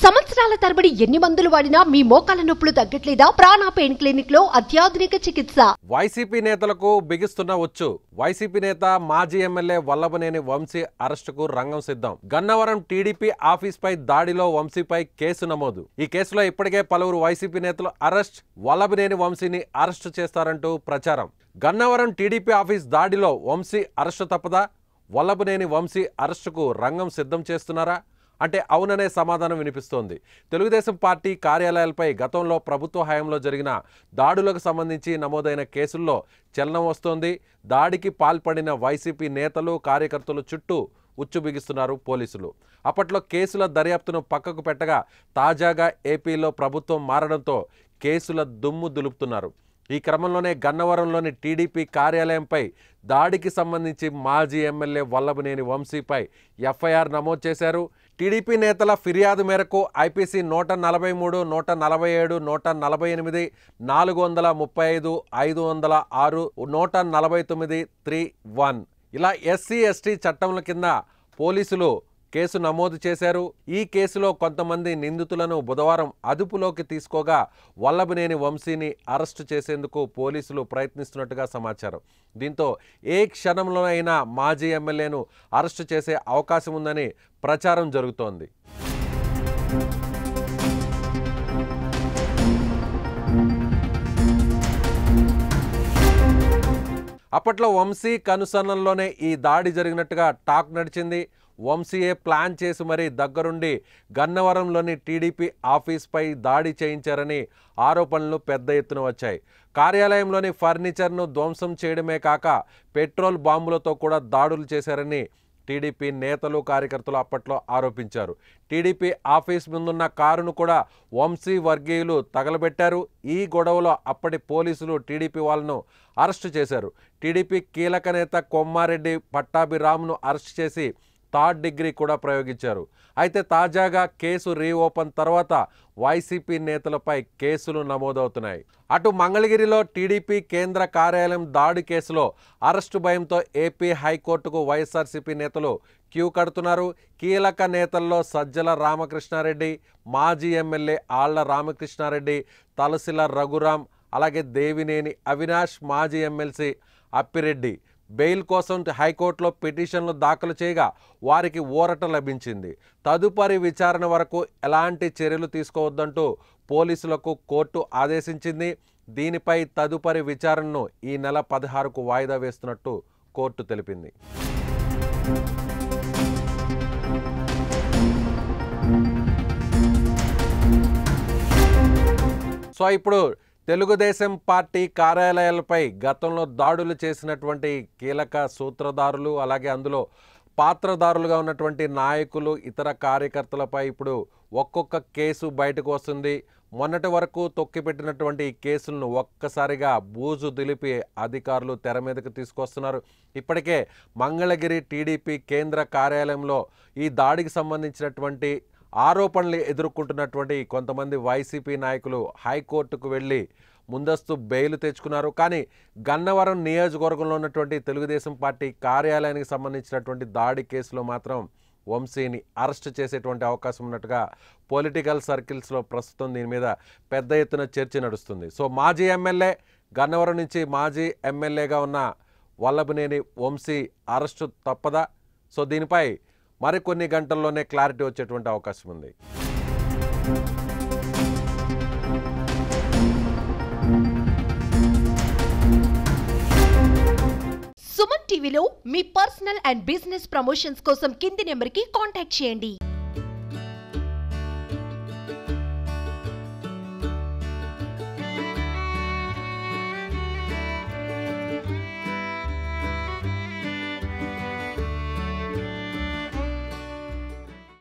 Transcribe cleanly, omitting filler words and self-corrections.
సంవత్సరాల తరబడి ఎన్ని మందులు వాడినా మీ మోకాల నొప్పులు తగ్గట్లేదా? ప్రాణ పెయిన్ క్లినిక్ లో అత్యాధునిక చికిత్స. వైసీపీ నేతలకు బిగిస్తున్న వచ్చు. వైసీపీ నేత మాజీ ఎమ్మెల్యే వల్లభనేని వంశీ అరెస్టుకు రంగం సిద్ధం. గన్నవరం టీడీపీ ఆఫీస్ పై దాడిలో వంశీపై కేసు నమోదు. ఈ కేసులో ఇప్పటికే పలువురు వైసీపీ నేతలు అరెస్ట్. వల్లభనేని వంశీని అరెస్టు చేస్తారంటూ ప్రచారం. గన్నవరం టీడీపీ ఆఫీస్ దాడిలో వంశీ అరెస్టు తప్పదా? వల్లభనేని వంశీ అరెస్టుకు రంగం సిద్ధం చేస్తున్నారా అంటే అవుననే సమాధానం వినిపిస్తోంది. తెలుగుదేశం పార్టీ కార్యాలయాలపై గతంలో ప్రభుత్వ హయాంలో జరిగిన దాడులకు సంబంధించి నమోదైన కేసుల్లో చలనం వస్తోంది. దాడికి పాల్పడిన వైసీపీ నేతలు కార్యకర్తలు చుట్టూ ఉచ్చు బిగిస్తున్నారు పోలీసులు. అప్పట్లో కేసుల దర్యాప్తును పక్కకు పెట్టగా తాజాగా ఏపీలో ప్రభుత్వం మారడంతో కేసుల దుమ్ము దులుపుతున్నారు. ఈ క్రమంలోనే గన్నవరంలోని టీడీపీ కార్యాలయంపై దాడికి సంబంధించి మాజీ ఎమ్మెల్యే వల్లభనేని వంశీపై ఎఫ్ఐఆర్ నమోదు చేశారు. టీడీపీ నేతల ఫిర్యాదు మేరకు ఐపీసీ 143, 147, 148, 435, 506, 149, 3(1) ఇలా ఎస్సీ ఎస్టీ చట్టంల కింద పోలీసులు కేసు నమోదు చేశారు. ఈ కేసులో కొంతమంది నిందితులను బుధవారం అదుపులోకి తీసుకోగా వల్లభనేని వంశీని అరెస్టు చేసేందుకు పోలీసులు ప్రయత్నిస్తున్నట్టుగా సమాచారం. దీంతో ఏ క్షణంలోనైనా మాజీ ఎమ్మెల్యేను అరెస్టు చేసే అవకాశం ఉందని ప్రచారం జరుగుతోంది. అప్పట్లో వంశీ కనుసన్నల్లోనే ఈ దాడి జరిగినట్టుగా టాక్ నడిచింది. వంశీయే ప్లాన్ చేసి మరీ దగ్గరుండి గన్నవరంలోని టీడీపీ ఆఫీస్పై దాడి చేయించారని ఆరోపణలు పెద్ద ఎత్తున వచ్చాయి. కార్యాలయంలోని ఫర్నిచర్ను ధ్వంసం చేయడమే కాక పెట్రోల్ బాంబులతో కూడా దాడులు చేశారని టీడీపీ నేతలు కార్యకర్తలు అప్పట్లో ఆరోపించారు. టీడీపీ ఆఫీస్ ముందున్న కారును కూడా వంశీ వర్గీయులు తగలబెట్టారు. ఈ గొడవలో అప్పటి పోలీసులు టీడీపీ వాళ్ళను అరెస్టు చేశారు. టీడీపీ కీలక నేత కొమ్మారెడ్డి పట్టాభిరామ్ను అరెస్ట్ చేసి థర్డ్ డిగ్రీ కూడా ప్రయోగించారు. అయితే తాజాగా కేసు రీఓపెన్ తర్వాత వైసీపీ నేతలపై కేసులు నమోదవుతున్నాయి. అటు మంగళగిరిలో టీడీపీ కేంద్ర కార్యాలయం దాడి కేసులో అరెస్టు భయంతో ఏపీ హైకోర్టుకు వైఎస్ఆర్సీపీ నేతలు క్యూ కడుతున్నారు. కీలక నేతల్లో సజ్జల రామకృష్ణారెడ్డి, మాజీ ఎమ్మెల్యే ఆళ్ల రామకృష్ణారెడ్డి, తలసిల రఘురాం, అలాగే దేవినేని అవినాష్, మాజీ ఎమ్మెల్సీ అప్పిరెడ్డి బెయిల్ కోసం హైకోర్టులో పిటిషన్లు దాఖలు చేయగా వారికి ఊరట లభించింది. తదుపరి విచారణ వరకు ఎలాంటి చర్యలు తీసుకోవద్దంటూ పోలీసులకు కోర్టు ఆదేశించింది. దీనిపై తదుపరి విచారణను ఈ నెల 16కు వాయిదా వేస్తున్నట్టు కోర్టు తెలిపింది. సో ఇప్పుడు తెలుగుదేశం పార్టీ కార్యాలయాలపై గతంలో దాడులు చేసినటువంటి కీలక సూత్రధారులు, అలాగే అందులో పాత్రధారులుగా ఉన్నటువంటి నాయకులు, ఇతర కార్యకర్తలపై ఇప్పుడు ఒక్కొక్క కేసు బయటకు వస్తుంది. మొన్నటి వరకు తొక్కిపెట్టినటువంటి ఈ కేసులను ఒక్కసారిగా బూజు దులిపి అధికారులు తెర మీదకు తీసుకొస్తున్నారు. ఇప్పటికే మంగళగిరి టీడీపీ కేంద్ర కార్యాలయంలో ఈ దాడికి సంబంధించినటువంటి ఆరోపణలు ఎదుర్కొంటున్నటువంటి కొంతమంది వైసీపీ నాయకులు హైకోర్టుకు వెళ్ళి ముందస్తు బెయిల్ తెచ్చుకున్నారు. కానీ గన్నవరం నియోజకవర్గంలో ఉన్నటువంటి తెలుగుదేశం పార్టీ కార్యాలయానికి సంబంధించినటువంటి దాడి కేసులో మాత్రం వంశీని అరెస్ట్ చేసేటువంటి అవకాశం ఉన్నట్టుగా పొలిటికల్ సర్కిల్స్లో ప్రస్తుతం దీని మీద పెద్ద ఎత్తున చర్చ నడుస్తుంది. సో మాజీ ఎమ్మెల్యే, గన్నవరం నుంచి మాజీ ఎమ్మెల్యేగా ఉన్న వల్లభనేని వంశీ అరెస్టు తప్పదా? సో దీనిపై మరికొన్ని గంటల్లోనే క్లారిటీ వచ్చేటువంటి అవకాశం ఉంది. సుమన్ టీవీలో మీ పర్సనల్ అండ్ బిజినెస్ ప్రమోషన్స్ కోసం కింది నెంబర్కి కాంటాక్ట్ చేయండి.